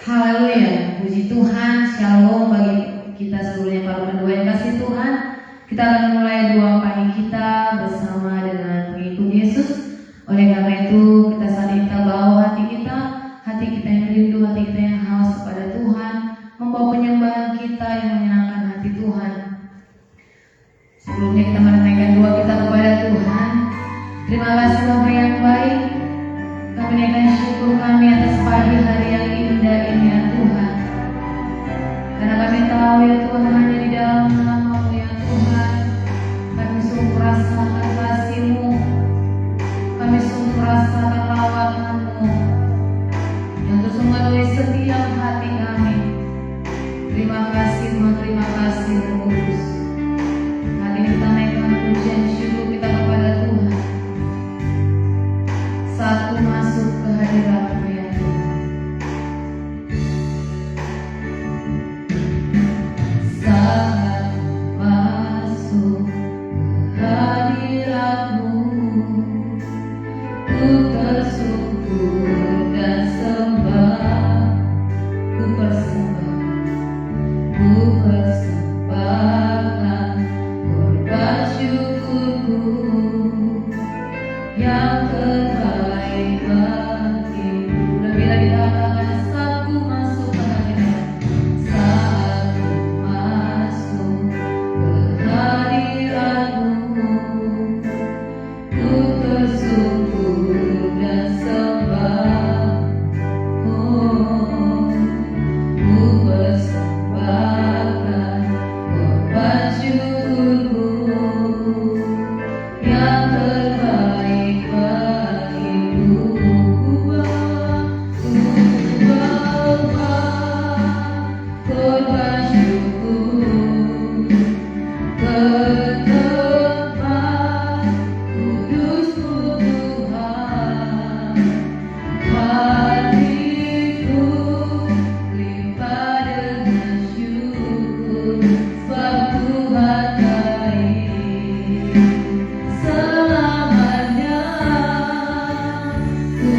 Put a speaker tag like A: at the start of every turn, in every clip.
A: Haleluya, puji Tuhan, shalom bagi kita seluruhnya para pendua yang kasih Tuhan. Kita akan mulai doa pagi kita bersama dengan pengikut Yesus. Oleh karena itu kita saat ini kita bawa hati kita yang rindu, hati kita yang haus kepada Tuhan, membawa penyembahan kita yang menyenangkan hati Tuhan. Sebelumnya kita menaikkan doa kita kepada Tuhan. Terima kasih Bapa yang baik. Kami naikkan syukur kami atas pagi hari yang indah ini ya Tuhan. Karena kami tahu ya Tuhan, hanya di dalam nama-Mu ya Tuhan kami sungguh merasakan kasih-Mu, kami sungguh merasakan lawanan-Mu yang terus memenuhi setiap hati kami. Terima kasih Tuhan, terima kasih Roh Kudus. Hari ini kita naikkan pujian syukur kita kepada Tuhan. Saat ku masuk ke hadirat-Mu ya Tuhan. Saat masuk ke hadirat-Mu, ku tersungkur dan sembah, ku persembahkan korban syukurku yang terbaik bagimu. Lebih lagi katakan, saat ku masuk ke hadirat, saat ku masuk ke hadirat-Mu, ku tersungkur dan sembah, ku persembahkan korban syukurku yang terbaik bagimu. Ku bawa korban syukur ke tempat kudus-Mu Tuhan. Hatiku limpah dengan syukur, sebab Tuhan baik selamanya. Ku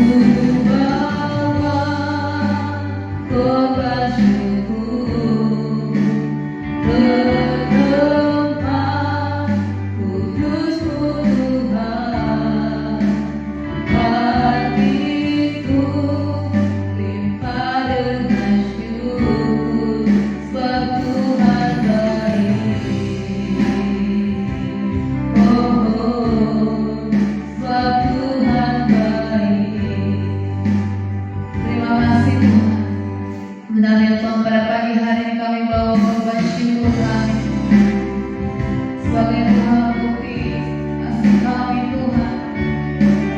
A: bawa korban syukur ke tempat kudus-Mu Tuhan. Hatiku limpah dengan syukur, sebab Tuhan baik. Sebab Tuhan baik. Terima kasih Tuhan. Benar ya Tuhan, pada pagi hari ini kami bawa korban syukur kami sebagai Tuhan bukti kasih kami Tuhan.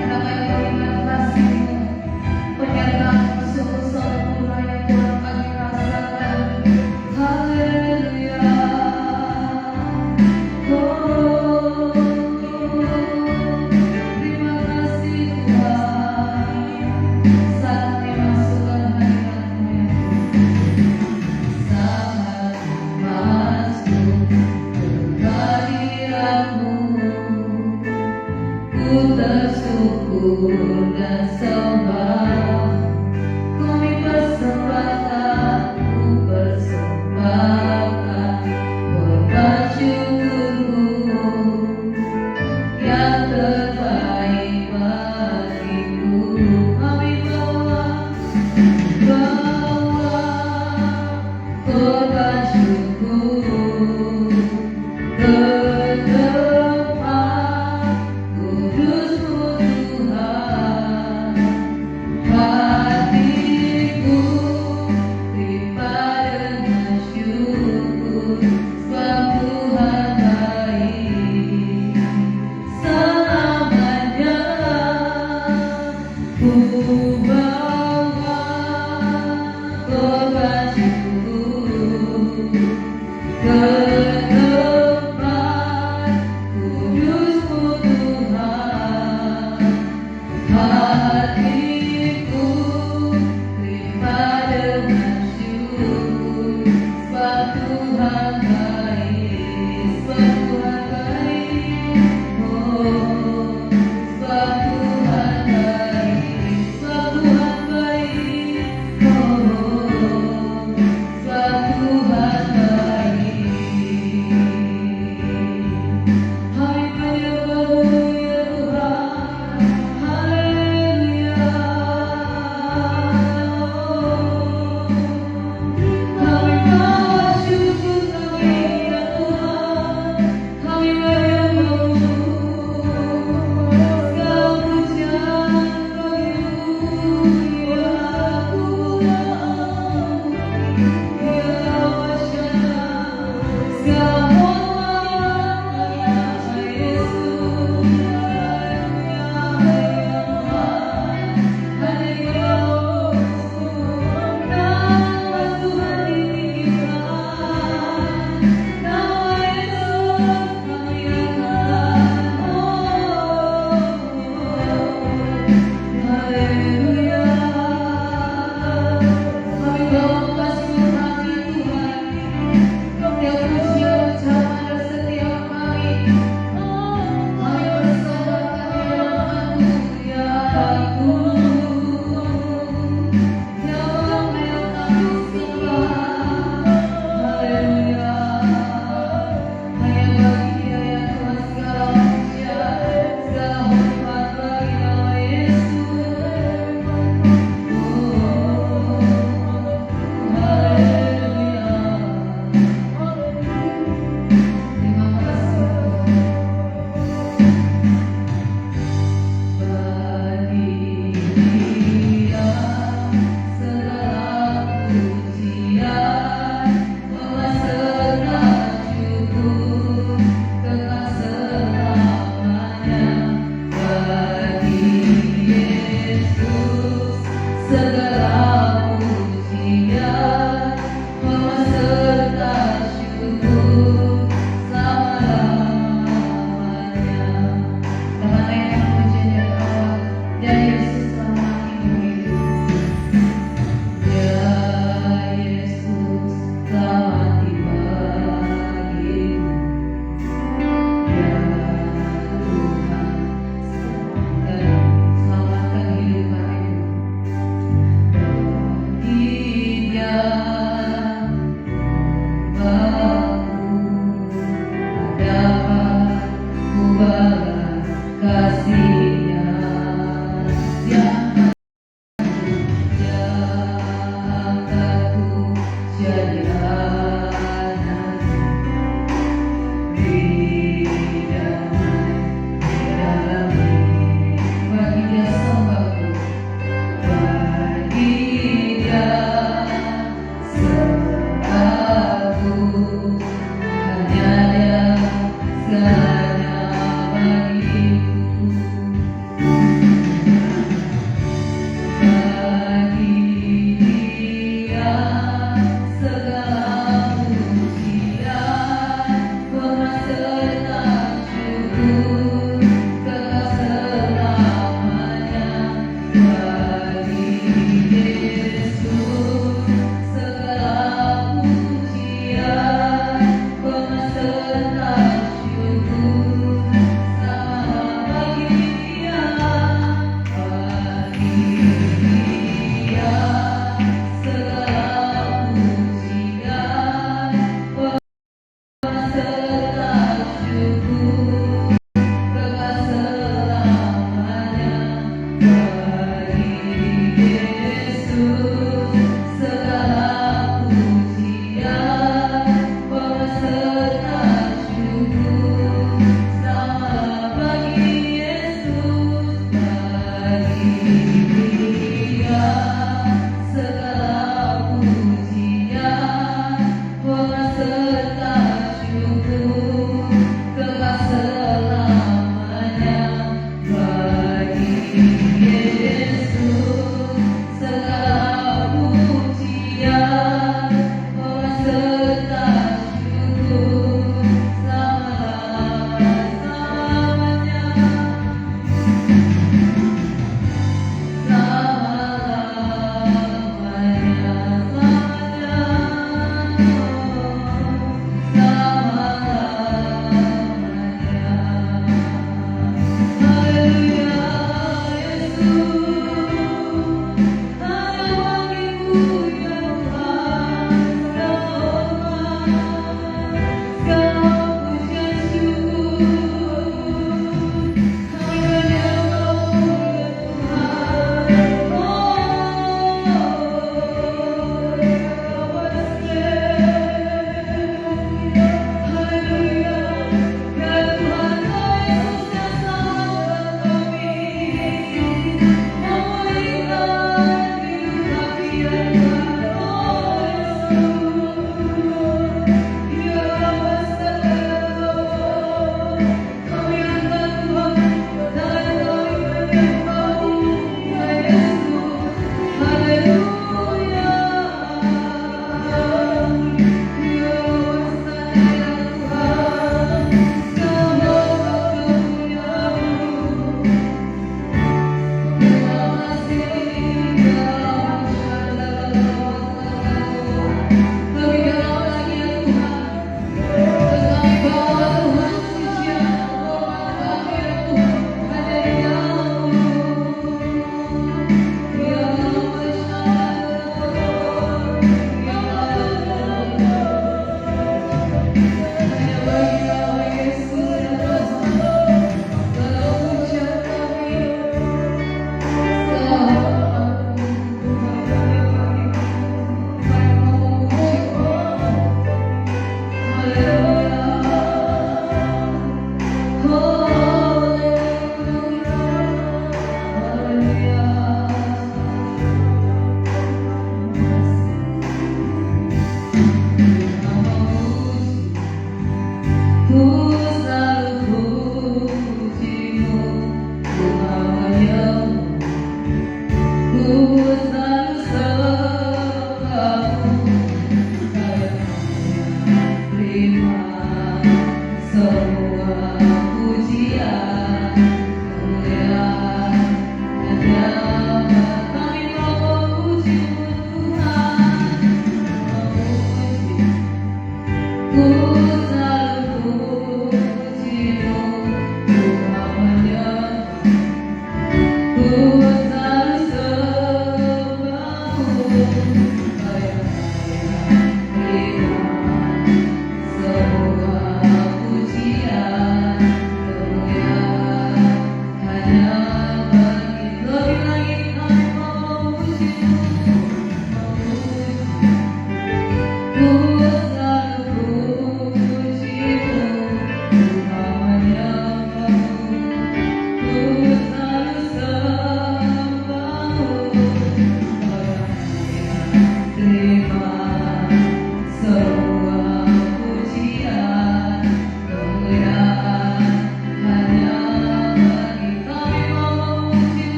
A: Karena kami mengingat kasih-Mu, pernyataan syukur sempurna yang Tuhan kami rasakan. Haleluya. Terima kasih Tuhan. Saat kami masuk ke hadirat-Mu ya Tuhan. Saat masuk ke hadirat-Mu,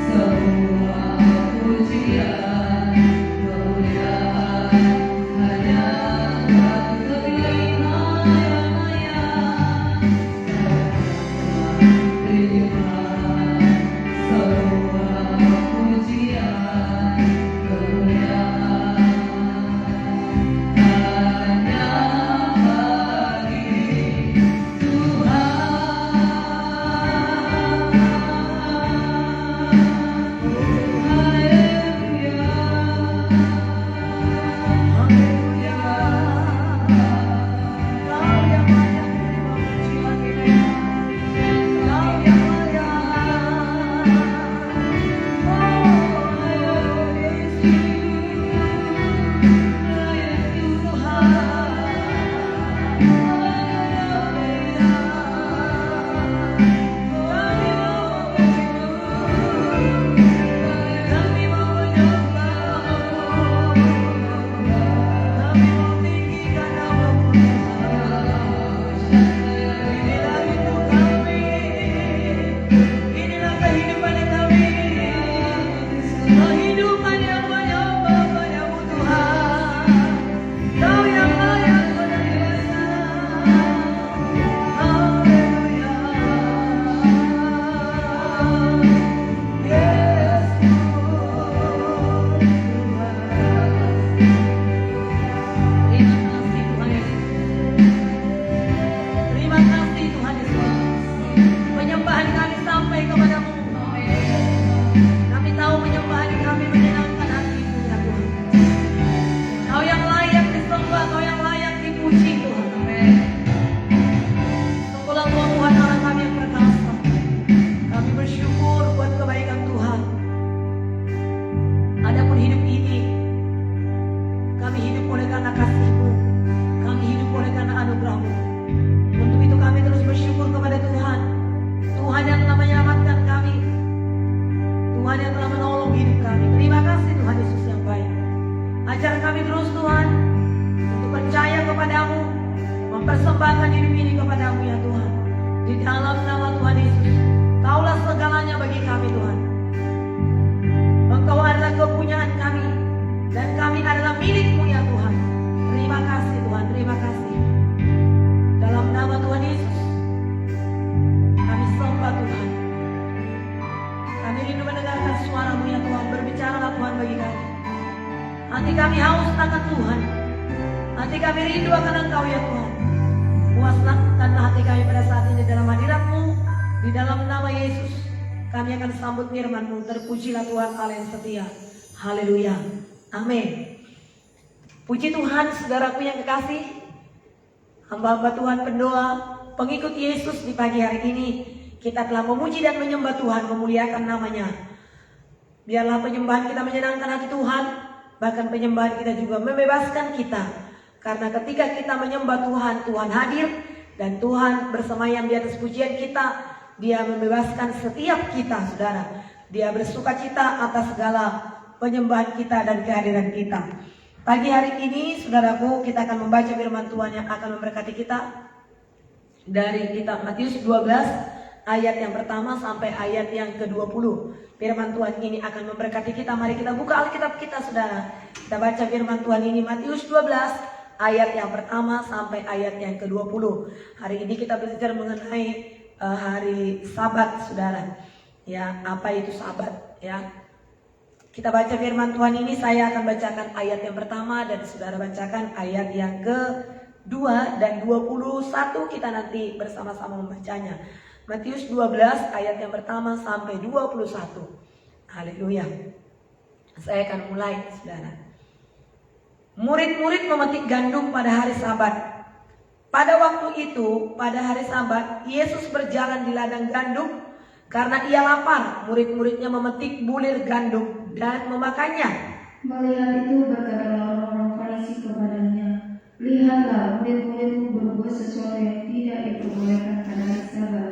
A: Semua
B: Kami tahu penyembahan kami menyenangkan hati-Mu ya Tuhan. Kau yang layak disembah, Kau yang layak dipuji Tuhan. Amin. Tunggulah Tuhan Allah kami yang perkasa. Kami bersyukur buat kebaikan Tuhan. Adapun hidup ini, kami hidup oleh karena kasih-Mu, kami hidup oleh karena anugerah-Mu. Untuk itu kami terus bersyukur kepada Tuhan. Tuhan yang telah menyelamatkan kami, Tuhan yang telah menolong hidup kami. Terima kasih Tuhan Yesus yang baik. Ajar kami terus Tuhan untuk percaya kepadamu, mempersembahkan hidup ini kepadamu ya Tuhan. Di dalam nama Tuhan Yesus, Kaulah segalanya bagi kami Tuhan. Engkau adalah kepunyaan kami, dan kami adalah milik-Mu ya Tuhan. Terima kasih Tuhan, terima kasih. Dalam nama Tuhan Yesus, kami sembah Tuhan. Kami rindu mendengarkan suara-Mu ya Tuhan. Berbicaralah Tuhan bagi kami. Hati kami haus akan Tuhan. Hati kami rindu akan Engkau ya Tuhan. Puaskanlah hati kami pada saat ini dalam hadirat-Mu. Di dalam nama Yesus, kami akan sambut firman-Mu. Terpujilah Tuhan Allah yang setia. Haleluya. Amin. Puji Tuhan, saudaraku yang kekasih. Hamba-hamba Tuhan pendoa, pengikut Yesus di pagi hari ini, kita telah memuji dan menyembah Tuhan, memuliakan namanya. Biarlah penyembahan kita menyenangkan hati Tuhan. Bahkan penyembahan kita juga membebaskan kita. Karena ketika kita menyembah Tuhan, Tuhan hadir. Dan Tuhan bersemayam di atas pujian kita. Dia membebaskan setiap kita, saudara. Dia bersukacita atas segala penyembahan kita dan kehadiran kita. Pagi hari ini, saudaraku, kita akan membaca firman Tuhan yang akan memberkati kita. Dari kitab Matius 12, ayat yang pertama sampai ayat yang ke-20. Firman Tuhan ini akan memberkati kita. Mari kita buka Alkitab kita, saudara. Kita baca firman Tuhan ini, Matius 12, ayat yang pertama sampai ayat yang ke-20. Hari ini kita belajar mengenai hari Sabat, saudara. Ya, apa itu Sabat? Ya, kita baca firman Tuhan ini. Saya akan bacakan ayat yang pertama dan saudara bacakan ayat yang ke-2 dan 21. Kita nanti bersama-sama membacanya. Matius 12 ayat yang pertama sampai 21. Haleluya. Saya akan mulai, saudara. Murid-murid memetik gandum pada hari Sabat. Pada waktu itu, pada hari Sabat, Yesus berjalan di ladang gandum karena ia lapar. Murid-muridnya memetik bulir gandum dan memakannya.
C: Melihat itu berkatalah orang-orang Farisi kepadanya, "Lihatlah, murid-muridmu berbuat sesuatu yang tidak diperbolehkan pada hari Sabat."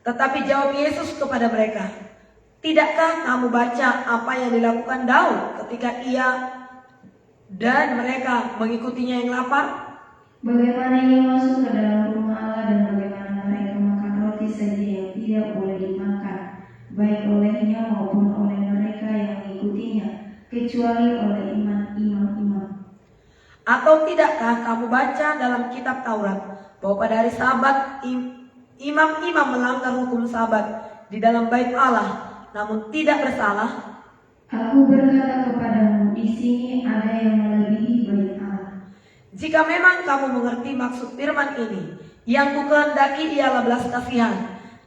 B: Tetapi jawab Yesus kepada mereka, "Tidakkah kamu baca apa yang dilakukan Daud ketika ia dan mereka mengikutinya yang lapar?
C: Bagaimana ia masuk ke dalam rumah Allah dan bagaimana mereka makan roti saja yang tidak boleh dimakan, baik olehnya maupun oleh mereka yang mengikutinya, kecuali oleh imam-imam.
B: Atau tidakkah kamu baca dalam kitab Taurat bahwa pada hari Sabat imam-imam melanggar hukum Sabat di dalam bait Allah, namun tidak bersalah?
C: Aku berkata kepadamu, di sini ada yang melebihi bait Allah.
B: Jika memang kamu mengerti maksud firman ini, yang kukehendaki ialah belas kasihan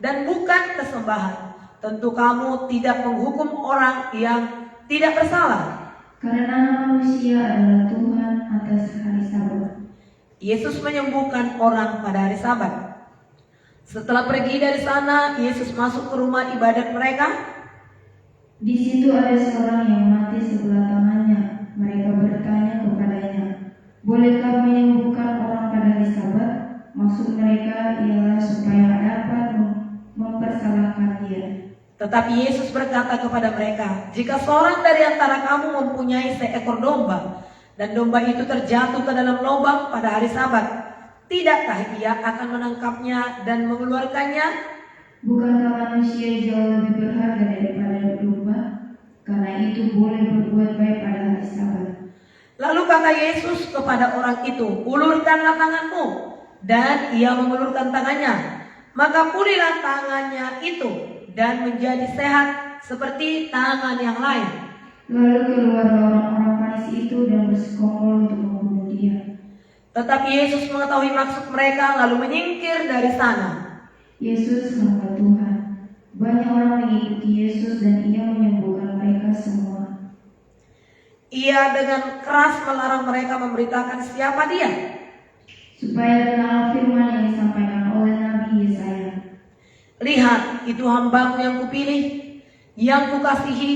B: dan bukan kesembahan, tentu kamu tidak menghukum orang yang tidak bersalah.
C: Karena manusia adalah Tuhan atas hari Sabat."
B: Yesus menyembuhkan orang pada hari Sabat. Setelah pergi dari sana, Yesus masuk ke rumah ibadat mereka.
C: Di situ ada seorang yang mati sebelah tangannya. Mereka bertanya kepadanya, "Bolehkah menyembuhkan orang pada hari Sabat?" Maksud mereka ialah supaya dapat mempersalahkan dia.
B: Tetapi Yesus berkata kepada mereka, "Jika seorang dari antara kamu mempunyai seekor domba, dan domba itu terjatuh ke dalam lubang pada hari Sabat, tidakkah ia akan menangkapnya dan mengeluarkannya?
C: Bukankah manusia jauh lebih berharga daripada domba? Karena itu boleh berbuat baik pada hari Sabat."
B: Lalu kata Yesus kepada orang itu, "Ulurkanlah tanganmu." Dan ia mengulurkan tangannya. Maka pulihlah tangannya itu dan menjadi sehat seperti tangan yang lain.
C: Lalu keluarlah orang-orang Farisi itu dan bersekongkol untuk membunuh dia.
B: Tetapi Yesus mengetahui maksud mereka lalu menyingkir dari sana.
C: Yesus hamba Tuhan. Banyak orang mengikuti Yesus dan ia menyembuhkan
B: ia dengan keras melarang mereka memberitakan siapa dia.
C: supaya kenal firman yang disampaikan oleh Nabi Yesaya.
B: Lihat, itu hambaku yang kupilih, yang kukasihi,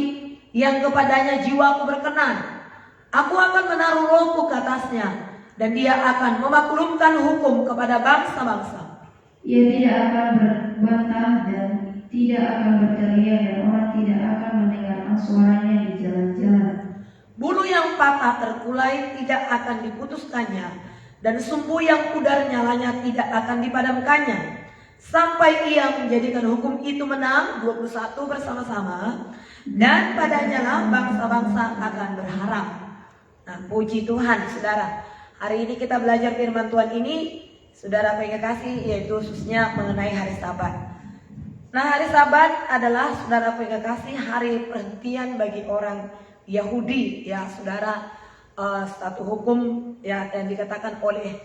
B: yang kepadanya jiwaku berkenan. Aku akan menaruh rohku ke atasnya, dan dia akan memaklumkan hukum kepada bangsa-bangsa.
C: Ia tidak akan berbantah dan tidak akan berteriak, dan orang tidak akan mendengarkan suaranya di jalan-jalan.
B: Bulu yang patah terkulai tidak akan diputuskannya, dan sumbu yang pudar nyalanya tidak akan dipadamkannya, sampai ia menjadikan hukum itu menang 21 bersama-sama, dan padanya lah bangsa-bangsa akan berharap. Nah, puji Tuhan, saudara. Hari ini kita belajar firman Tuhan ini, saudara pengen kasih, yaitu khususnya mengenai hari Sabat. Nah, hari Sabat adalah, saudara pengen kasih, hari perhentian bagi orang Yahudi, ya saudara. Satu hukum ya yang dikatakan oleh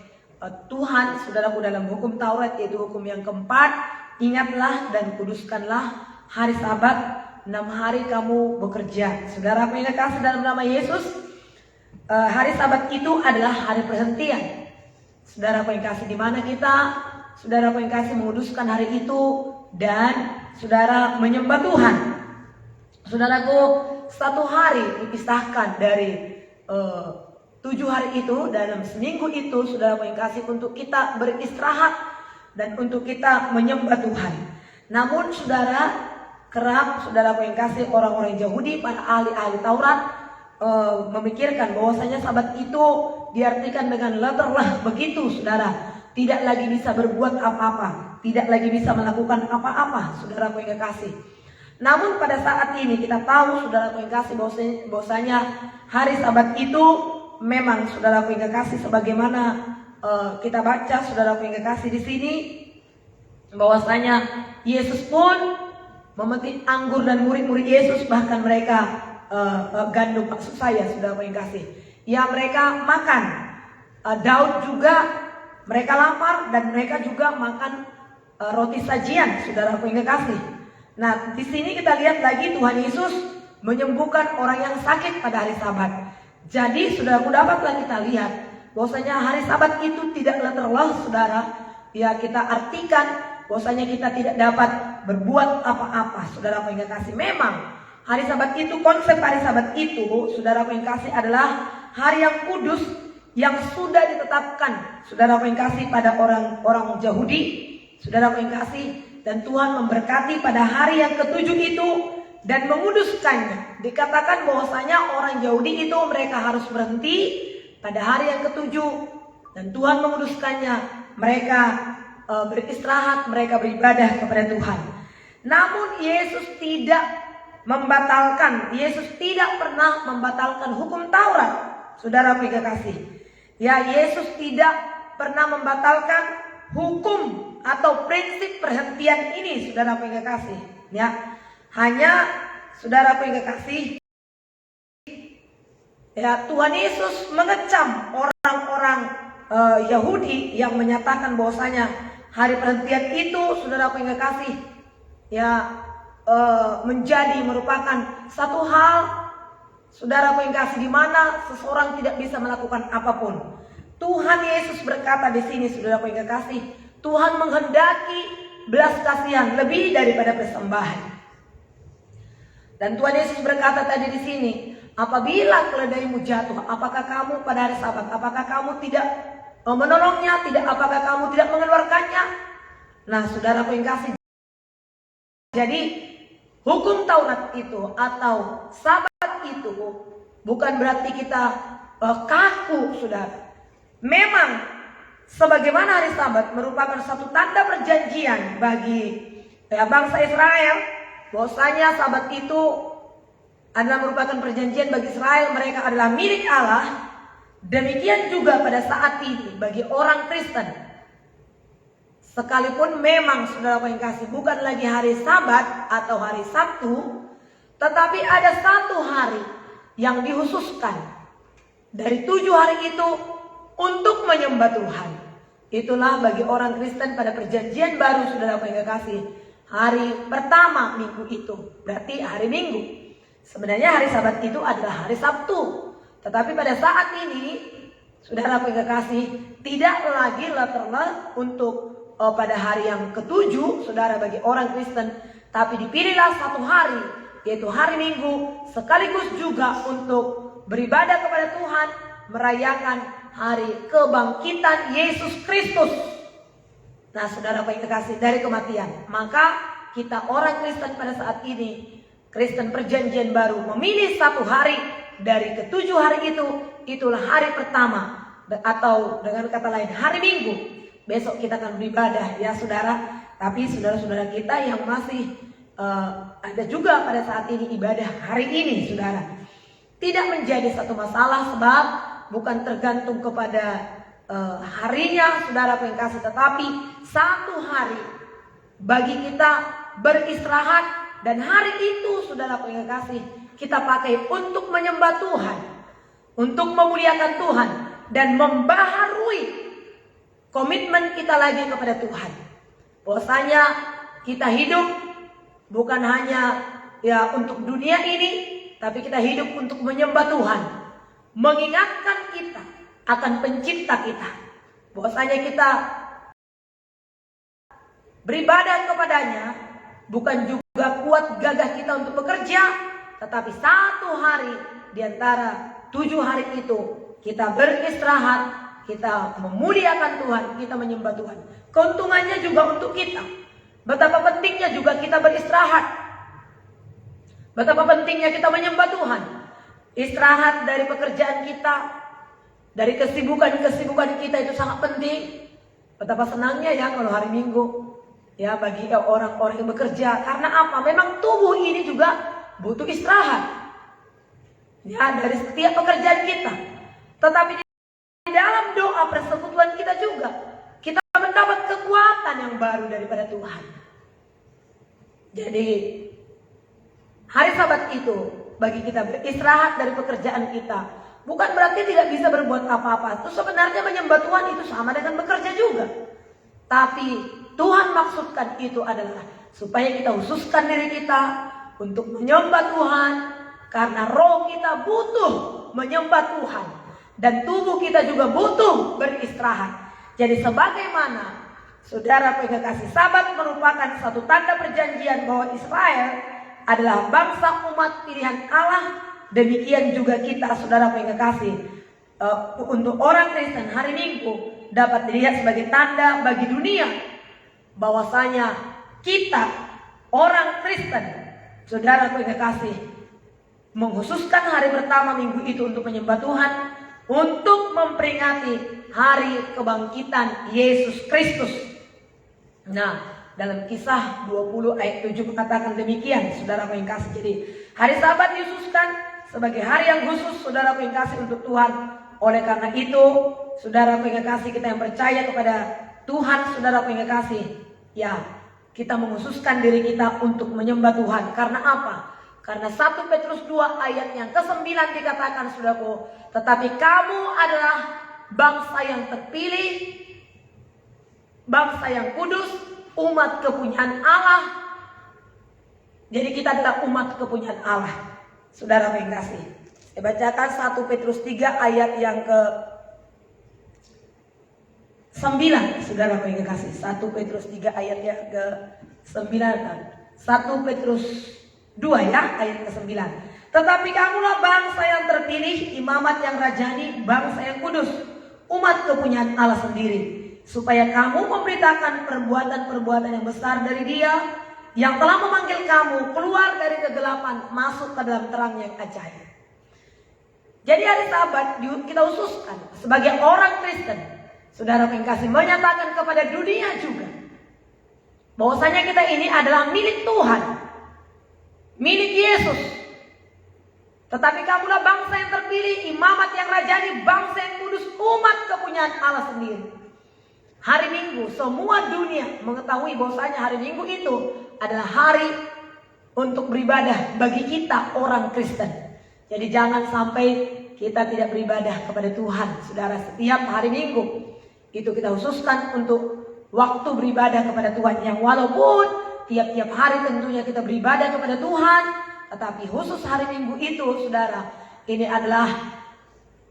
B: Tuhan, saudaraku, dalam hukum Taurat, yaitu hukum yang keempat. Ingatlah dan kuduskanlah hari Sabat, 6 hari kamu bekerja. Saudara pengen kasih dalam nama Yesus, hari Sabat itu adalah hari perhentian. Saudara pengen kasih, di mana kita, saudara pengen kasih, menguduskan hari itu dan saudara menyembah Tuhan. Saudaraku, 1 hari dipisahkan dari 7 hari itu. Dalam seminggu itu, saudara pengen kasih, untuk kita beristirahat dan untuk kita menyembah Tuhan. Namun saudara, kerap saudara pengen kasih, orang-orang Yahudi, para ahli-ahli Taurat memikirkan bahwasanya Sabat itu diartikan dengan letterlah begitu, saudara. Tidak lagi bisa berbuat apa-apa, tidak lagi bisa melakukan apa-apa, saudara pengen kasih. Namun pada saat ini kita tahu, saudara pengen kasih, bahwasanya hari Sabat itu memang, saudara pengen kasih, sebagaimana kita baca, saudara pengen kasih di sini, bahwasanya Yesus pun memetik anggur, dan murid-murid Yesus, bahkan mereka gandum, maksud saya, saudara pengen kasih, ya mereka makan. Daud juga, mereka lapar dan mereka juga makan roti sajian, saudara pengen kasih. Nah, di sini kita lihat lagi Tuhan Yesus menyembuhkan orang yang sakit pada hari Sabat. Jadi, saudaraku, dapatlah kita lihat bahwasanya hari Sabat itu tidak letterlah, saudara. Ya, kita artikan bahwasanya kita tidak dapat berbuat apa-apa, saudara pengen kasih. Memang hari Sabat itu, konsep hari Sabat itu, saudara pengen kasih, adalah hari yang kudus yang sudah ditetapkan, saudara pengen kasih, pada orang-orang Yahudi, saudara pengen kasih. Dan Tuhan memberkati pada hari yang ke-7 itu dan menguduskannya. Dikatakan bahwasanya orang Yahudi itu mereka harus berhenti pada hari yang ke-7, dan Tuhan menguduskannya. Mereka beristirahat, mereka beribadah kepada Tuhan. Namun Yesus tidak membatalkan, Yesus tidak pernah membatalkan hukum Taurat, saudara pengen kasih. Ya, Yesus tidak pernah membatalkan hukum atau prinsip perhentian ini, saudara pengen kasih. Ya, hanya saudara pengen kasih, ya, Tuhan Yesus mengecam orang-orang Yahudi yang menyatakan bahwasanya hari perhentian itu, saudara pengen kasih, ya, menjadi merupakan satu hal, saudara pengen kasih, di mana seseorang tidak bisa melakukan apapun. Tuhan Yesus berkata di sini, saudara pengen kasih, Tuhan menghendaki belas kasihan lebih daripada persembahan. Dan Tuhan Yesus berkata tadi di sini, apabila keledaimu jatuh, apakah kamu pada hari Sabat, apakah kamu tidak menolongnya? Tidak, apakah kamu tidak mengeluarkannya? Nah, saudara pengen kasih, jadi hukum Taurat itu atau Sabat itu bukan berarti kita kaku, saudara. Memang sebagaimana hari Sabat merupakan satu tanda perjanjian bagi bangsa Israel, bahwasanya Sabat itu adalah merupakan perjanjian bagi Israel, mereka adalah milik Allah. Demikian juga pada saat ini bagi orang Kristen. Sekalipun memang, saudara pengen kasih, bukan lagi hari Sabat atau hari Sabtu, tetapi ada satu hari yang dihususkan dari 7 hari itu untuk menyembah Tuhan. Itulah bagi orang Kristen pada perjanjian baru, saudara pengen kasih, hari pertama minggu itu berarti hari Minggu. Sebenarnya hari Sabat itu adalah hari Sabtu, Tetapi pada saat ini, saudara kekasih, tidak lagi letterlah untuk pada hari yang ketujuh, saudara, bagi orang Kristen, tapi dipilihlah satu hari, yaitu hari Minggu, sekaligus juga untuk beribadah kepada Tuhan, merayakan hari kebangkitan Yesus Kristus. Nah, saudara kekasih, dari kematian. Maka kita orang Kristen pada saat ini, Kristen Perjanjian Baru, memilih satu hari dari ketujuh hari itu, itulah hari pertama, atau dengan kata lain hari Minggu. Besok kita akan beribadah ya saudara. Tapi saudara-saudara kita yang masih ada juga pada saat ini ibadah hari ini, saudara, tidak menjadi satu masalah, sebab bukan tergantung kepada harinya, saudara pengkasih, tetapi satu hari bagi kita beristirahat, dan hari itu, saudara pengkasih, kita pakai untuk menyembah Tuhan, untuk memuliakan Tuhan, dan membaharui komitmen kita lagi kepada Tuhan. Bahwasanya kita hidup bukan hanya ya untuk dunia ini, tapi kita hidup untuk menyembah Tuhan, mengingatkan kita akan pencipta kita, bahwasanya kita beribadah kepadanya bukan juga kuat gagah kita untuk bekerja, tetapi satu hari di antara 7 hari itu kita beristirahat, kita memuliakan Tuhan, kita menyembah Tuhan. Keuntungannya juga untuk kita. Betapa pentingnya juga kita beristirahat. Betapa pentingnya kita menyembah Tuhan. Istirahat dari pekerjaan kita, dari kesibukan-kesibukan kita itu sangat penting. Betapa senangnya ya kalau hari Minggu ya bagi orang-orang yang bekerja. Karena apa? Memang tubuh ini juga butuh istirahat. Ya, dari setiap pekerjaan kita. Tetapi di dalam doa persekutuan kita juga, kita mendapat kekuatan yang baru daripada Tuhan. Jadi hari Sabat itu bagi kita beristirahat dari pekerjaan kita. Bukan berarti tidak bisa berbuat apa-apa. Itu sebenarnya menyembah Tuhan itu sama dengan bekerja juga. Tapi Tuhan maksudkan itu adalah supaya kita khususkan diri kita untuk menyembah Tuhan, karena roh kita butuh menyembah Tuhan. Dan tubuh kita juga butuh beristirahat. Jadi sebagaimana saudara kekasih, Sabat merupakan satu tanda perjanjian bahwa Israel adalah bangsa umat pilihan Allah. Demikian juga kita, saudara kekasih, untuk orang Kristen hari Minggu dapat dilihat sebagai tanda bagi dunia bahwasanya kita orang Kristen, saudara kekasih, mengkhususkan hari pertama Minggu itu untuk menyembah Tuhan, untuk memperingati hari kebangkitan Yesus Kristus. Nah, dalam Kisah 20 ayat 7 mengatakan demikian, saudara yang kasih. Jadi, hari Sabat dikhususkan sebagai hari yang khusus, saudara yang kasih, untuk Tuhan. Oleh karena itu, saudara yang kasih, kita yang percaya kepada Tuhan, saudara yang kasih, ya, kita mengkhususkan diri kita untuk menyembah Tuhan. Karena apa? Karena 1 Petrus 2 ayat yang ke-9 dikatakan, saudaraku, tetapi kamu adalah bangsa yang terpilih, bangsa yang kudus, umat kepunyaan Allah. Jadi kita adalah umat kepunyaan Allah, saudara yang kasih. Saya bacakan 1 Petrus 3 ayat yang ke-9, saudara yang kasih. 1 Petrus 3 ayat yang ke-9. 1 Petrus 2 ya, ayat ke-9. Tetapi kamulah bangsa yang terpilih, imamat yang rajani, bangsa yang kudus, umat kepunyaan Allah sendiri, supaya kamu memberitakan perbuatan-perbuatan yang besar dari Dia yang telah memanggil kamu keluar dari kegelapan masuk ke dalam terang yang ajaib. Jadi hari Sabat kita khususkan sebagai orang Kristen, saudara yang kasih, menyatakan kepada dunia juga bahwasanya kita ini adalah milik Tuhan, milik Yesus. Tetapi kamulah bangsa yang terpilih, imamat yang rajani, bangsa yang kudus, umat kepunyaan Allah sendiri. Hari Minggu, semua dunia mengetahui bahwasanya hari Minggu itu adalah hari untuk beribadah bagi kita orang Kristen. Jadi jangan sampai kita tidak beribadah kepada Tuhan, saudara. Setiap hari Minggu itu kita khususkan untuk waktu beribadah kepada Tuhan, yang walaupun tiap-tiap hari tentunya kita beribadah kepada Tuhan, tetapi khusus hari Minggu itu, saudara, ini adalah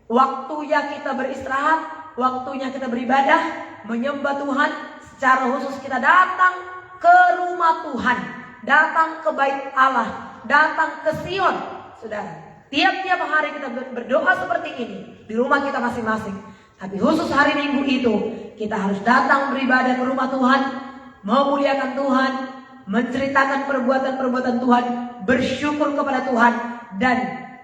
B: Waktunya kita beristirahat, waktunya kita beribadah, menyembah Tuhan. Secara khusus kita datang ke rumah Tuhan, datang ke bait Allah, datang ke Sion. Saudara, tiap-tiap hari kita berdoa seperti ini di rumah kita masing-masing. Tapi khusus hari Minggu itu kita harus datang beribadah ke rumah Tuhan, memuliakan Tuhan, menceritakan perbuatan-perbuatan Tuhan, bersyukur kepada Tuhan, dan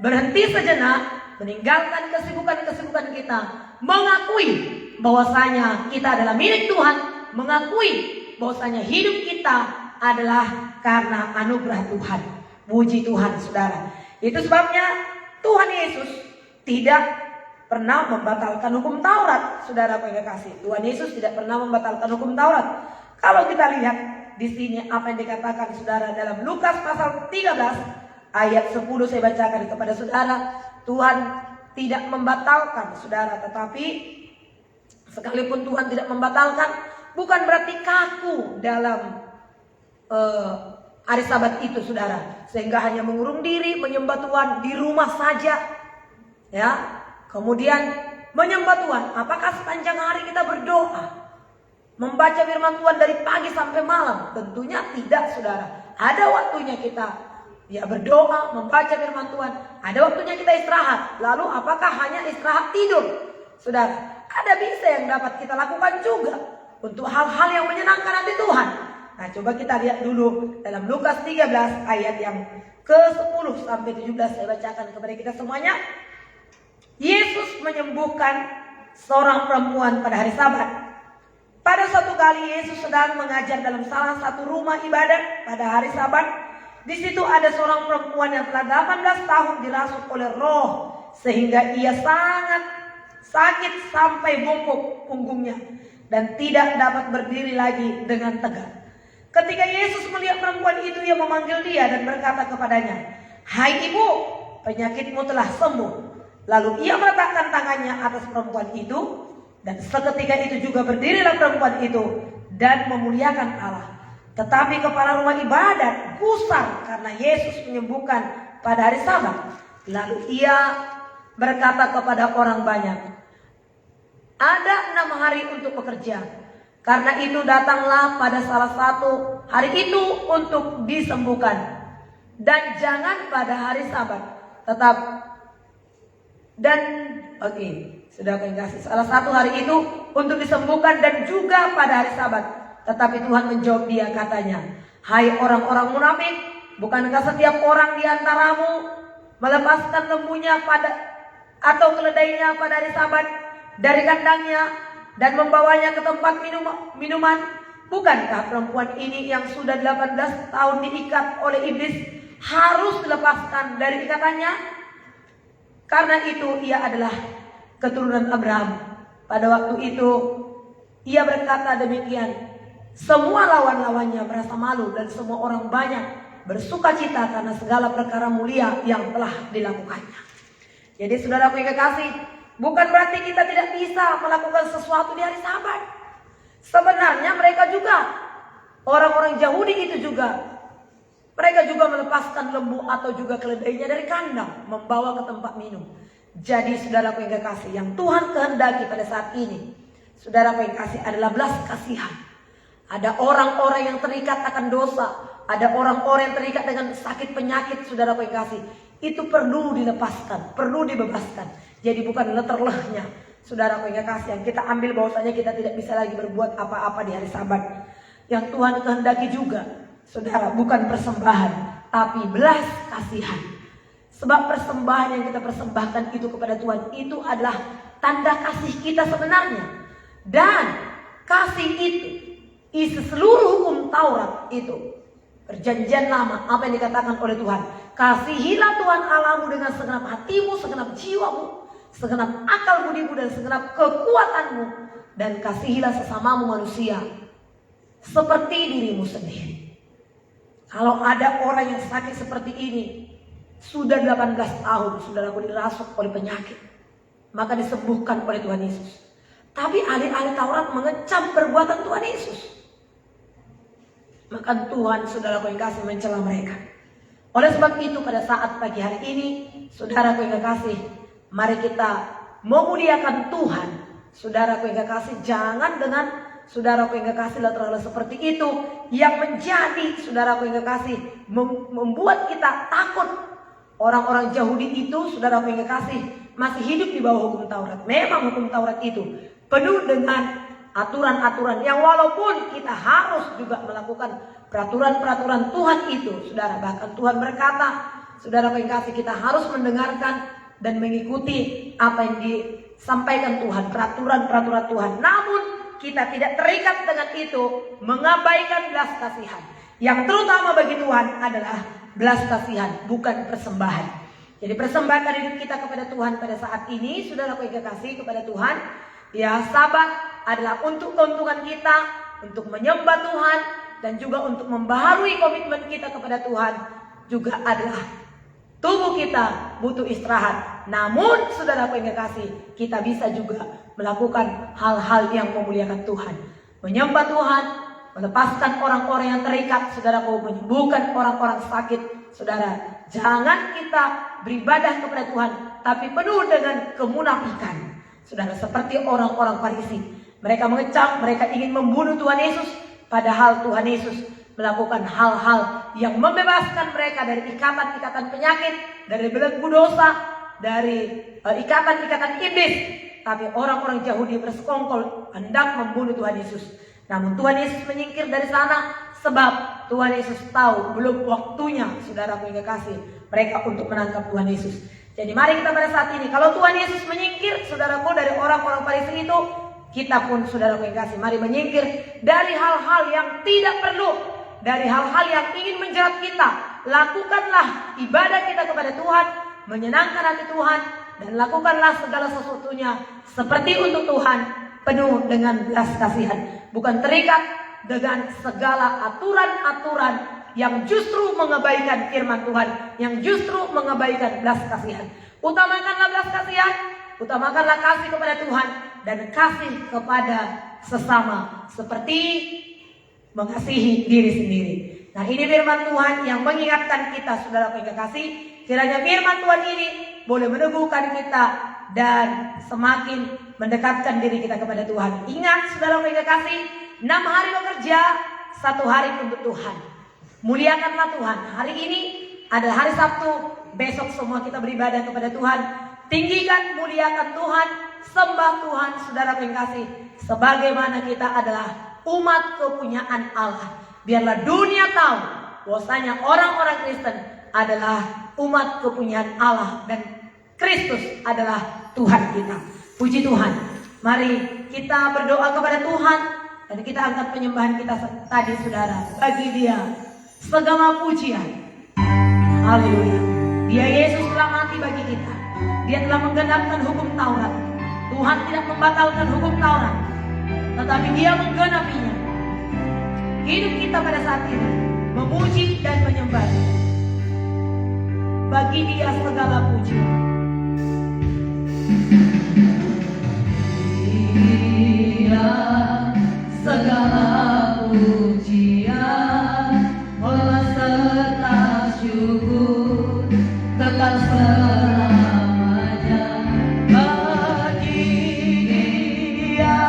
B: berhenti sejenak, meninggalkan kesibukan-kesibukan kita, mengakui bahwasanya kita adalah milik Tuhan, mengakui bahwasanya hidup kita adalah karena anugerah Tuhan. Puji Tuhan, saudara. Itu sebabnya Tuhan Yesus tidak pernah membatalkan hukum Taurat, saudara yang kasih. Tuhan Yesus tidak pernah membatalkan hukum Taurat. Kalau kita lihat di sini apa yang dikatakan saudara dalam Lukas pasal 13 ayat 10, saya bacakan kepada saudara. Tuhan tidak membatalkan saudara, tetapi sekalipun Tuhan tidak membatalkan, bukan berarti kaku dalam hari Sabat itu, saudara, sehingga hanya mengurung diri menyembah Tuhan di rumah saja, ya. Kemudian menyembah Tuhan, apakah sepanjang hari kita berdoa, membaca firman Tuhan dari pagi sampai malam? Tentunya tidak, saudara. Ada waktunya kita berdoa, membaca firman Tuhan. Ada waktunya kita istirahat. Lalu apakah hanya istirahat tidur? Saudara, ada bisa yang dapat kita lakukan juga untuk hal-hal yang menyenangkan hati Tuhan. Nah, coba kita lihat dulu dalam Lukas 13 ayat yang ke-10 sampai 17. Saya bacakan kepada kita semuanya. Yesus menyembuhkan seorang perempuan pada hari Sabat. Pada suatu kali Yesus sedang mengajar dalam salah satu rumah ibadat pada hari Sabat. Di situ ada seorang perempuan yang telah 18 tahun dirasuk oleh roh, sehingga ia sangat sakit sampai bungkuk punggungnya dan tidak dapat berdiri lagi dengan tegak. Ketika Yesus melihat perempuan itu, ia memanggil dia dan berkata kepadanya, "Hai ibu, penyakitmu telah sembuh." Lalu ia meletakkan tangannya atas perempuan itu, dan seketika itu juga berdirilah perempuan itu dan memuliakan Allah. Tetapi kepala rumah ibadat gusar karena Yesus menyembuhkan pada hari Sabat. Lalu ia berkata kepada orang banyak, "Ada 6 hari untuk bekerja. Karena itu datanglah pada salah satu hari itu untuk disembuhkan. Dan jangan pada hari Sabat. Sudah kasih salah satu hari itu untuk disembuhkan dan juga pada hari Sabat." Tetapi Tuhan menjawab dia, katanya, "Hai orang-orang munafik, bukankah setiap orang di antaramu melepaskan lembunya atau keledainya pada hari Sabat dari kandangnya dan membawanya ke tempat minuman? Bukankah perempuan ini yang sudah 18 tahun diikat oleh iblis harus dilepaskan dari ikatannya? Karena itu ia adalah keturunan Abraham." Pada waktu itu ia berkata demikian. Semua lawan-lawannya merasa malu dan semua orang banyak bersukacita karena segala perkara mulia yang telah dilakukannya. Jadi saudaraku yang kekasih, bukan berarti kita tidak bisa melakukan sesuatu di hari Sabat. Sebenarnya mereka juga, orang-orang Yahudi itu juga, mereka juga melepaskan lembu atau juga keledainya dari kandang, membawa ke tempat minum. Jadi saudaraku yang kekasih, yang Tuhan kehendaki pada saat ini, saudaraku yang kekasih, adalah belas kasihan. Ada orang-orang yang terikat akan dosa, ada orang-orang yang terikat dengan sakit penyakit, saudaraku yang kasih. Itu perlu dilepaskan, perlu dibebaskan. Jadi bukan letterlehnya, saudaraku yang kasih, yang kita ambil bahwasanya kita tidak bisa lagi berbuat apa-apa di hari Sabat. Yang Tuhan kehendaki juga, saudara, bukan persembahan, tapi belas kasihan. Sebab persembahan yang kita persembahkan itu kepada Tuhan, itu adalah tanda kasih kita sebenarnya. Dan kasih itu isi seluruh hukum Taurat itu, perjanjian lama, apa yang dikatakan oleh Tuhan. Kasihilah Tuhan Allahmu dengan segenap hatimu, segenap jiwamu, segenap akal budimu, dan segenap kekuatanmu. Dan kasihilah sesamamu manusia seperti dirimu sendiri. Kalau ada orang yang sakit seperti ini, sudah 18 tahun, saudaraku, dirasuk oleh penyakit, maka disembuhkan oleh Tuhan Yesus. Tapi ahli-ahli Taurat mengecam perbuatan Tuhan Yesus. Maka Tuhan, saudaraku yang kasih, mencela mereka. Oleh sebab itu pada saat pagi hari ini, saudaraku yang kasih, mari kita memuliakan Tuhan. Saudaraku yang kekasih, jangan dengan saudaraku yang kekasih lalu seperti itu yang menjadi saudaraku yang kekasih membuat kita takut. Orang-orang Yahudi itu saudaraku yang kekasih masih hidup di bawah hukum Taurat. Memang hukum Taurat itu penuh dengan aturan-aturan yang walaupun kita harus juga melakukan peraturan-peraturan Tuhan itu, saudara. Bahkan Tuhan berkata, saudaraku yang kekasih, kita harus mendengarkan dan mengikuti apa yang disampaikan Tuhan, peraturan-peraturan Tuhan. Namun kita tidak terikat dengan itu, mengabaikan belas kasihan. Yang terutama bagi Tuhan adalah belas kasihan, bukan persembahan. Jadi persembahan dari hidup kita kepada Tuhan pada saat ini, saudaraku yang kekasih, kepada Tuhan, ya Sabat adalah untuk keuntungan kita, untuk menyembah Tuhan, dan juga untuk membaharui komitmen kita kepada Tuhan. Juga adalah tubuh kita butuh istirahat. Namun saudaraku yang kekasih, kita bisa juga melakukan hal-hal yang memuliakan Tuhan. Menyembah Tuhan, melepaskan orang-orang yang terikat, saudaraku, menyembuhkan orang-orang sakit. Saudara, jangan kita beribadah kepada Tuhan tapi penuh dengan kemunafikan. Saudara, seperti orang-orang Farisi, mereka mengecam, mereka ingin membunuh Tuhan Yesus, padahal Tuhan Yesus melakukan hal-hal yang membebaskan mereka dari ikatan-ikatan penyakit, dari belenggu dosa, dari ikatan-ikatan iblis. Tapi orang-orang Yahudi bersekongkol hendak membunuh Tuhan Yesus. Namun Tuhan Yesus menyingkir dari sana, sebab Tuhan Yesus tahu belum waktunya, saudaraku yang kekasih, mereka untuk menangkap Tuhan Yesus. Jadi mari kita pada saat ini, kalau Tuhan Yesus menyingkir, saudaraku, dari orang-orang Farisi itu, kita pun, saudaraku yang kasih, mari menyingkir dari hal-hal yang tidak perlu, dari hal-hal yang ingin menjerat kita. Lakukanlah ibadah kita kepada Tuhan, menyenangkan hati Tuhan, dan lakukanlah segala sesuatunya seperti untuk Tuhan, penuh dengan belas kasihan, bukan terikat dengan segala aturan-aturan yang justru mengabaikan firman Tuhan, yang justru mengabaikan belas kasihan. Utamakanlah belas kasihan, utamakanlah kasih kepada Tuhan dan kasih kepada sesama, seperti mengasihi diri sendiri. Nah, ini firman Tuhan yang mengingatkan kita, saudara yang kekasih. Kiranya firman Tuhan ini boleh meneguhkan kita dan semakin mendekatkan diri kita kepada Tuhan. Ingat, saudara yang kekasih, 6 hari bekerja, 1 hari untuk Tuhan. Muliakanlah Tuhan. Hari ini adalah hari Sabtu, besok semua kita beribadah kepada Tuhan. Tinggikan, muliakan Tuhan, sembah Tuhan, saudara yang kasih, sebagaimana kita adalah umat kepunyaan Allah. Biarlah dunia tahu bahwasanya orang-orang Kristen adalah umat kepunyaan Allah dan Kristus adalah Tuhan kita. Puji Tuhan. Mari kita berdoa kepada Tuhan dan kita angkat penyembahan kita tadi, saudara. Bagi Dia segala pujian. Haleluya. Dia Yesus telah mati bagi kita. Dia telah menggenapkan hukum Taurat. Tuhan tidak membatalkan hukum Taurat, tetapi Dia menggenapinya. Hidup kita pada saat ini memuji dan menyembah Dia. Bagi Dia segala puji.
A: Dia segala pujian, hormat serta syukur kekal selamanya. Bagi Dia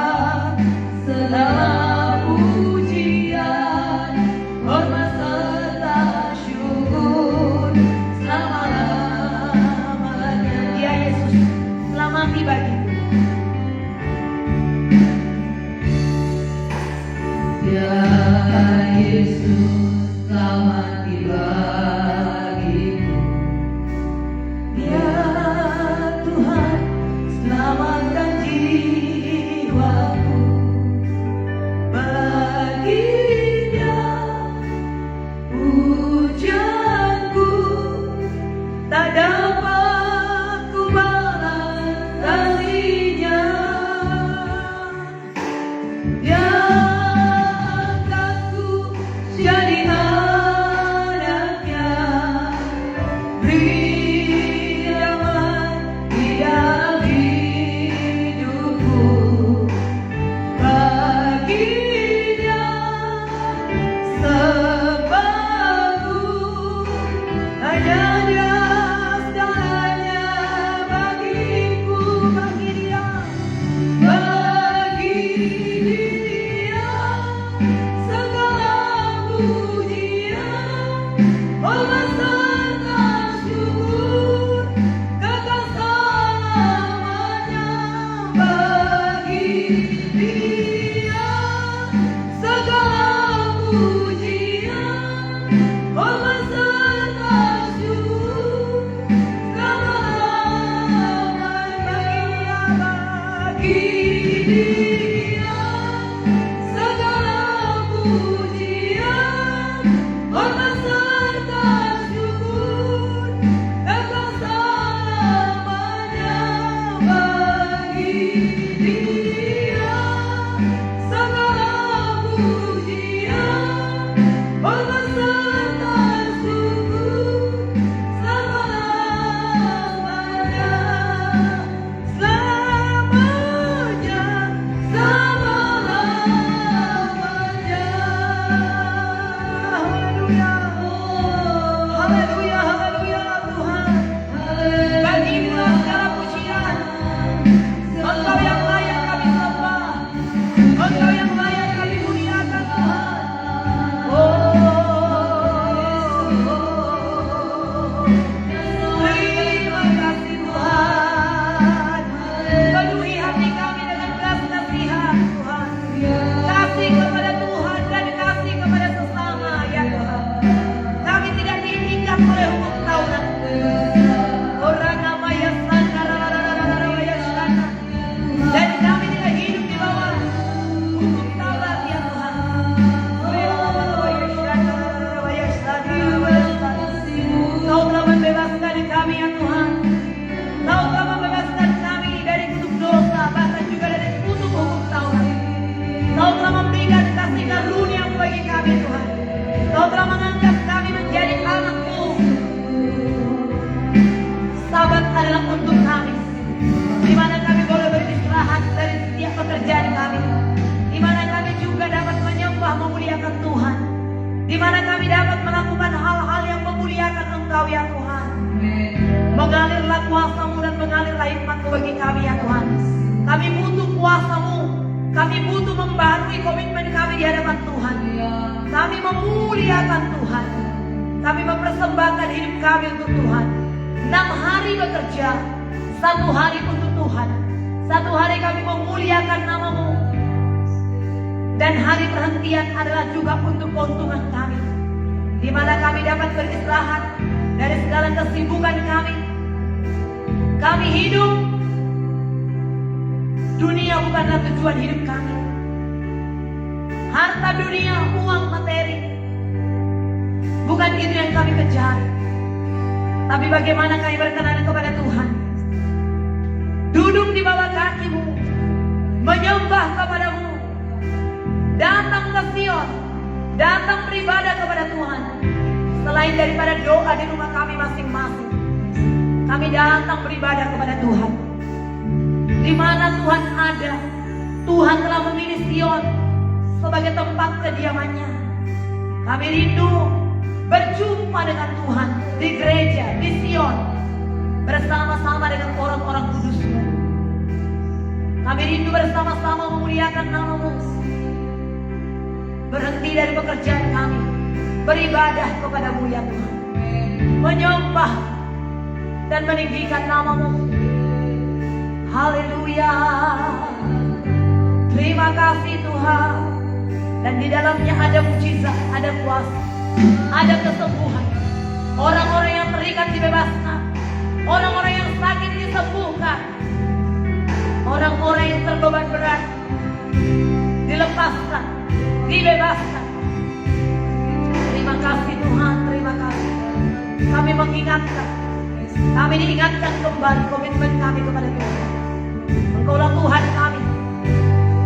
A: segala pujian, hormat serta syukur selama-lamanya.
B: Dia Yesus telah mati bagiku.
A: Dia Yesus telah mati bagiku. Dia Tuhan selamatkan jiwaku. Bagi Dia pujianku tak dapat ku balas kasih-Nya. Dia angkatku jadi anaknya, berilah
B: kami Tuhan. Kau telah mengangkat kami menjadi anak-Mu. Sabat adalah untuk kami, di mana kami boleh beristirahat dari setiap pekerjaan kami, di mana kami juga dapat menyembah memuliakan Tuhan, di mana kami dapat melakukan hal-hal yang memuliakan Engkau ya Tuhan. Mengalirlah kuasa-Mu dan mengalirlah hikmat-Mu bagi kami ya Tuhan. Kami butuh kuasa-Mu, kami butuh membarui komitmen kami di hadapan Tuhan. Kami memuliakan Tuhan, kami mempersembahkan hidup kami untuk Tuhan. 6 hari bekerja, 1 hari untuk Tuhan. 1 hari kami memuliakan nama-Mu, dan hari perhentian adalah juga untuk keuntungan kami, di mana kami dapat beristirahat dari segala kesibukan kami. Kami hidup, dunia bukanlah tujuan hidup kami. Harta dunia, uang, materi, bukan itu yang kami kejar. Tapi bagaimana kami berkenan kepada Tuhan, duduk di bawah kaki-Mu, menyembah kepada-Mu, datang ke Sion, datang beribadah kepada Tuhan. Selain daripada doa di rumah kami masing-masing, kami datang beribadah kepada Tuhan. Di mana Tuhan ada, Tuhan telah memilih Sion sebagai tempat kediamannya. Kami rindu berjumpa dengan Tuhan di gereja, di Sion, bersama-sama dengan orang-orang kudus-Mu. Kami rindu bersama-sama memuliakan nama-Mu, berhenti dari pekerjaan kami, beribadah kepada-Mu ya Tuhan, menyembah dan meninggikan nama-Mu. Haleluya, terima kasih Tuhan. Dan di dalamnya ada mujizat, ada kuasa, ada kesembuhan. Orang-orang yang terikat dibebaskan, orang-orang yang sakit disembuhkan, orang-orang yang terbeban berat dilepaskan, dibebaskan. Terima kasih Tuhan, terima kasih. Kami mengingatkan, kami diingatkan kembali komitmen kami kepada Tuhan. Engkaulah Tuhan kami,